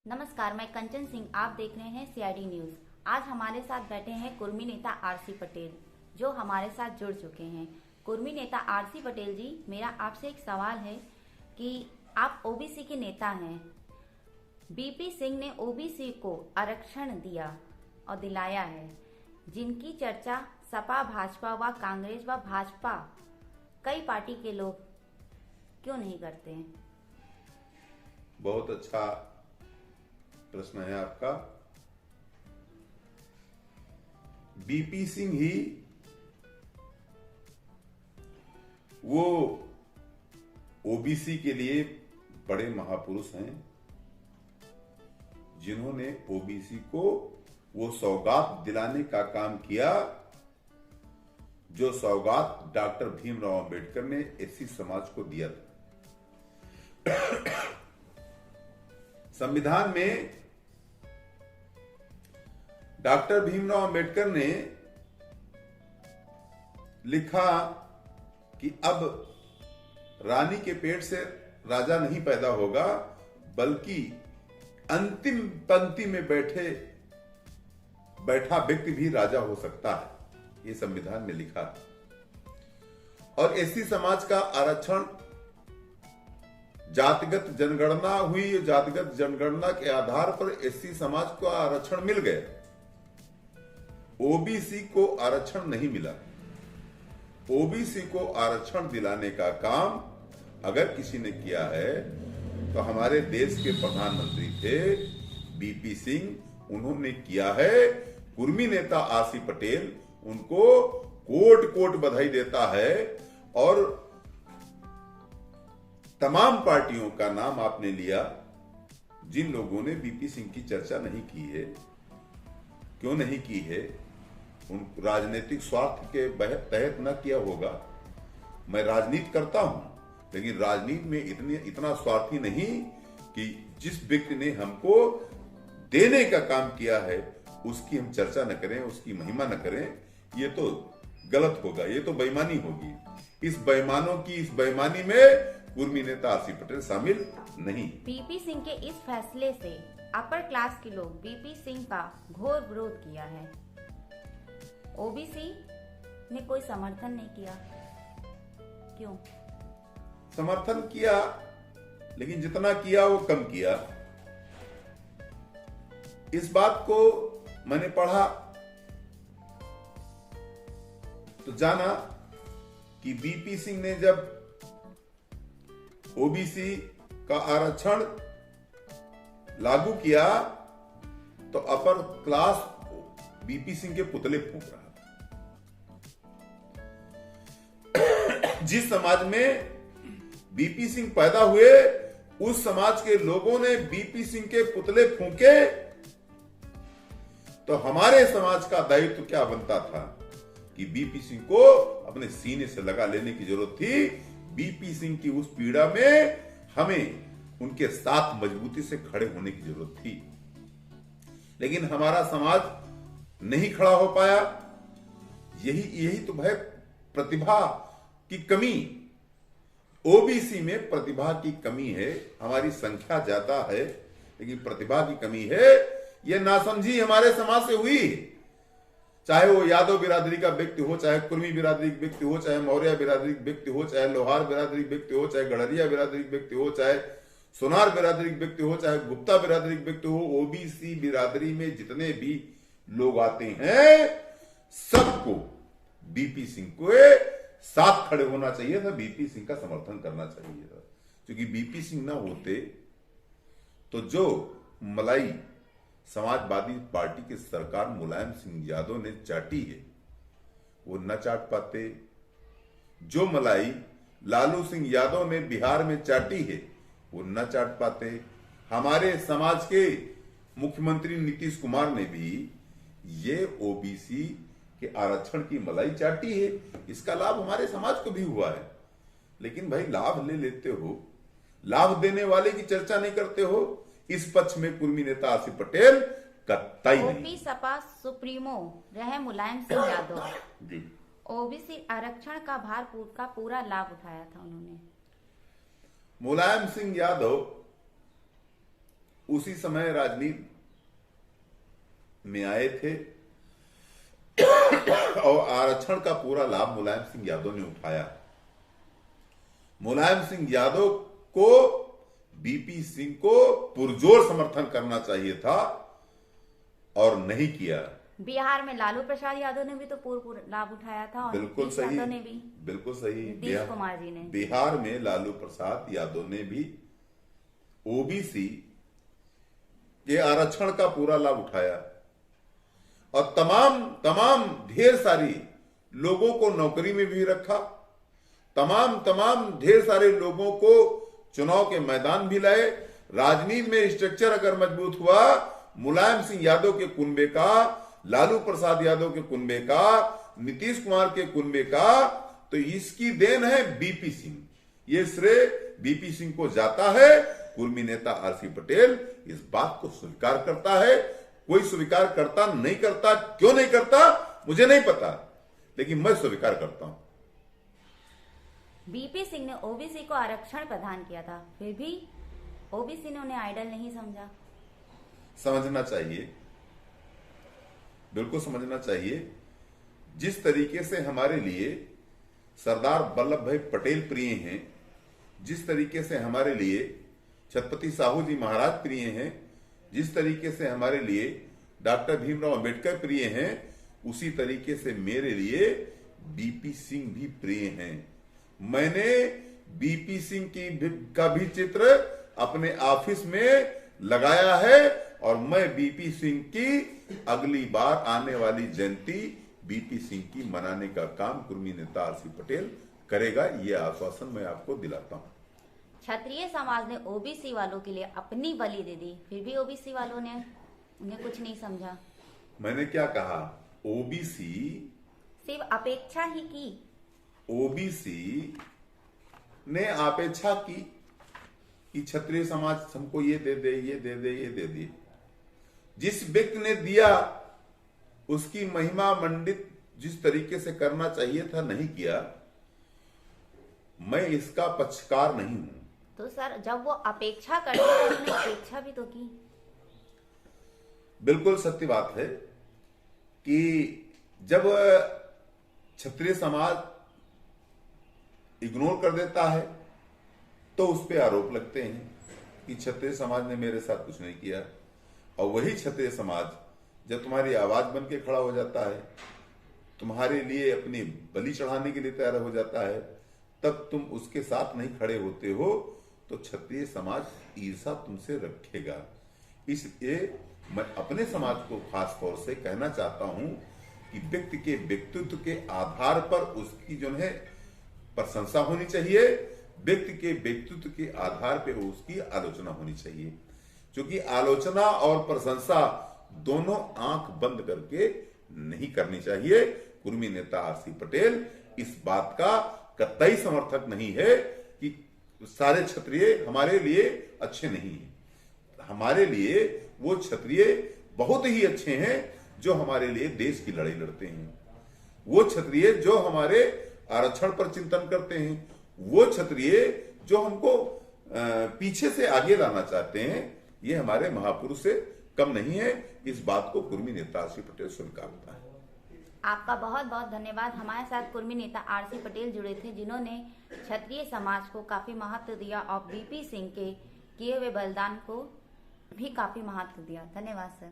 नमस्कार, मैं कंचन सिंह। आप देख रहे हैं सीआईडी न्यूज। आज हमारे साथ बैठे हैं कुर्मी नेता आरसी पटेल, जो हमारे साथ जुड़ चुके हैं। कुर्मी नेता आरसी पटेल जी, मेरा आपसे एक सवाल है कि आप ओबीसी के नेता हैं। बीपी सिंह ने ओबीसी को आरक्षण दिया और दिलाया है, जिनकी चर्चा सपा, भाजपा व कांग्रेस व भाजपा कई पार्टी के लोग क्यों नहीं करते हैं? बहुत अच्छा प्रश्न है आपका। बीपी सिंह ही वो ओबीसी के लिए बड़े महापुरुष हैं, जिन्होंने ओबीसी को वो सौगात दिलाने का काम किया, जो सौगात डॉक्टर भीमराव अंबेडकर ने एससी समाज को दिया था। संविधान में डॉक्टर भीमराव अंबेडकर ने लिखा कि अब रानी के पेट से राजा नहीं पैदा होगा, बल्कि अंतिम पंक्ति में बैठा व्यक्ति भी राजा हो सकता है। ये संविधान में लिखा है। और एससी समाज का आरक्षण जातिगत जनगणना हुई, जातिगत जनगणना के आधार पर एससी समाज को आरक्षण मिल गए, ओबीसी को आरक्षण नहीं मिला। ओबीसी को आरक्षण दिलाने का काम अगर किसी ने किया है तो हमारे देश के प्रधानमंत्री थे बीपी सिंह, उन्होंने किया है। कुर्मी नेता आरसी पटेल उनको कोट कोट बधाई देता है। और तमाम पार्टियों का नाम आपने लिया जिन लोगों ने बीपी सिंह की चर्चा नहीं की है। क्यों नहीं की है? उन राजनीतिक स्वार्थ के तहत न किया होगा। मैं राजनीति करता हूं, लेकिन राजनीति में इतना स्वार्थी नहीं कि जिस व्यक्ति ने हमको देने का काम किया है उसकी हम चर्चा न करें, उसकी महिमा न करें। ये तो गलत होगा, ये तो बेईमानी होगी। इस बेईमानी में कुर्मी नेता आरसी पटेल शामिल नहीं। बीपी सिंह के इस फैसले से अपर क्लास के लोग बीपी सिंह का घोर विरोध किया है। ओबीसी ने कोई समर्थन नहीं किया। क्यों? समर्थन किया, लेकिन जितना किया वो कम किया। इस बात को मैंने पढ़ा तो जाना कि बीपी सिंह ने जब ओबीसी का आरक्षण लागू किया तो अपर क्लास बीपी सिंह के पुतले फूंक रहा था। जिस समाज में बीपी सिंह पैदा हुए, उस समाज के लोगों ने बीपी सिंह के पुतले फूंके, तो हमारे समाज का दायित्व क्या बनता था कि बीपी सिंह को अपने सीने से लगा लेने की जरूरत थी। बीपी सिंह की उस पीड़ा में हमें उनके साथ मजबूती से खड़े होने की जरूरत थी, लेकिन हमारा समाज नहीं खड़ा हो पाया। यही तो है प्रतिभा की कमी। ओबीसी में प्रतिभा की कमी है। हमारी संख्या ज्यादा है, लेकिन प्रतिभा की कमी है। यह नासमझी हमारे समाज से हुई। चाहे वो यादव बिरादरी का व्यक्ति हो, चाहे कुर्मी बिरादरी का व्यक्ति हो, चाहे मौर्य बिरादरी का व्यक्ति हो, चाहे लोहार बिरादरी का व्यक्ति हो, चाहे गड़रिया बिरादरी का व्यक्ति हो, चाहे सोनार बिरादरी का व्यक्ति हो, चाहे गुप्ता बिरादरी का व्यक्ति हो। ओबीसी बिरादरी में जितने भी लोग आते हैं, सबको बीपी सिंह को साथ खड़े होना चाहिए था, बीपी सिंह का समर्थन करना चाहिए था। क्योंकि बीपी सिंह ना होते तो जो मलाई समाजवादी पार्टी की सरकार मुलायम सिंह यादव ने चाटी है, वो न चाट पाते। जो मलाई लालू सिंह यादव ने बिहार में चाटी है, वो न चाट पाते। हमारे समाज के मुख्यमंत्री नीतीश कुमार ने भी ये ओबीसी के आरक्षण की मलाई चाटी है। इसका लाभ हमारे समाज को भी हुआ है। लेकिन भाई, लाभ ले लेते हो, लाभ देने वाले की चर्चा नहीं करते हो। इस पक्ष में कुर्मी नेता आरसी पटेल कतई नहीं। ओपी सपा सुप्रीमो रहे मुलायम सिंह यादव जी, ओबीसी आरक्षण का का पूरा लाभ उठाया था उन्होंने। मुलायम सिंह यादव उसी समय राजनीति में आए थे और आरक्षण का पूरा लाभ मुलायम सिंह यादव ने उठाया। मुलायम सिंह यादव को बीपी सिंह को पुरजोर समर्थन करना चाहिए था और नहीं किया। बिहार में लालू प्रसाद यादव ने भी तो पूर्ण लाभ उठाया था और बिल्कुल सही, यादव ने भी, बिल्कुल सही, नीतीश कुमार जी ने। बिहार में लालू प्रसाद यादव ने भी ओबीसी के आरक्षण का पूरा लाभ उठाया और तमाम ढेर सारी लोगों को नौकरी में भी रखा, तमाम ढेर सारे लोगों को चुनाव के मैदान भी लाए। राजनीति में स्ट्रक्चर अगर मजबूत हुआ, मुलायम सिंह यादव के कुनबे का, लालू प्रसाद यादव के कुनबे का, नीतीश कुमार के कुनबे का, तो इसकी देन है बीपी सिंह। ये श्रेय बीपी सिंह को जाता है। कुर्मी नेता आरसी पटेल इस बात को स्वीकार करता है। कोई स्वीकार करता नहीं करता, क्यों नहीं करता मुझे नहीं पता, लेकिन मैं स्वीकार करता हूं। बीपी सिंह ने ओबीसी को आरक्षण प्रदान किया था, फिर भी ओबीसी ने उन्हें आइडल नहीं समझा। समझना चाहिए, बिल्कुल समझना चाहिए। जिस तरीके से हमारे लिए सरदार वल्लभ भाई पटेल प्रिय हैं, जिस तरीके से हमारे लिए छत्रपति साहू जी महाराज प्रिय हैं, जिस तरीके से हमारे लिए डॉक्टर भीमराव अंबेडकर प्रिय हैं, उसी तरीके से मेरे लिए बीपी सिंह भी प्रिय हैं। मैंने बीपी सिंह का भी चित्र अपने ऑफिस में लगाया है और मैं बीपी सिंह की अगली बार आने वाली जयंती बीपी सिंह की मनाने का काम कुर्मी नेता आरसी पटेल करेगा। यह आश्वासन मैं आपको दिलाता हूं। क्षत्रिय समाज ने ओबीसी वालों के लिए अपनी बलि दे दी, फिर भी ओबीसी वालों ने उन्हें कुछ नहीं समझा। मैंने क्या कहा? ओबीसी सिर्फ अपेक्षा ही की। ओबीसी ने अपेक्षा की कि क्षत्रिय समाज हमको ये दे दे, ये दे दे, ये दे दे। जिस व्यक्ति ने दिया उसकी महिमा मंडित जिस तरीके से करना चाहिए था नहीं किया। मैं इसका पक्षकार नहीं हूं। तो सर, जब वो अपेक्षा करते तो उन्होंने अपेक्षा भी तो की। बिल्कुल सत्य बात है कि जब क्षत्रिय समाज इग्नोर कर देता है तो उस पर आरोप लगते हैं कि क्षत्रिय समाज ने मेरे साथ कुछ नहीं किया। और वही क्षत्रिय समाज जब तुम्हारी आवाज बन के खड़ा हो जाता है, तुम्हारे लिए अपनी बलि चढ़ाने के लिए तैयार हो जाता है, तब तुम उसके साथ नहीं खड़े होते हो तो क्षत्रिय समाज ईर्षा तुमसे रखेगा। इसलिए मैं अपने समाज को खास तौर से कहना चाहता हूं कि व्यक्ति के व्यक्तित्व के आधार पर उसकी जो है प्रशंसा होनी चाहिए, व्यक्ति के व्यक्तित्व के आधार पर उसकी आलोचना होनी चाहिए। क्योंकि आलोचना और प्रशंसा दोनों आंख बंद करके नहीं करनी चाहिए। कुर्मी नेता आरसी पटेल इस बात का कतई समर्थक नहीं है कि सारे क्षत्रिय हमारे लिए अच्छे नहीं हैं। हमारे लिए वो क्षत्रिय बहुत ही अच्छे हैं जो हमारे लिए देश की लड़ाई लड़ते हैं। वो क्षत्रिय जो हमारे आरक्षण पर चिंतन करते हैं, वो क्षत्रिय जो हमको पीछे से आगे लाना चाहते हैं, ये हमारे महापुरुष से कम नहीं है। इस बात को कुर्मी नेता आरसी पटेल स्वीकारता है। आपका बहुत बहुत धन्यवाद। हमारे साथ कुर्मी नेता आरसी पटेल जुड़े थे, जिन्होंने क्षत्रिय समाज को काफी महत्व दिया और बीपी सिंह के किए हुए बलिदान को भी काफी महत्व दिया। धन्यवाद सर।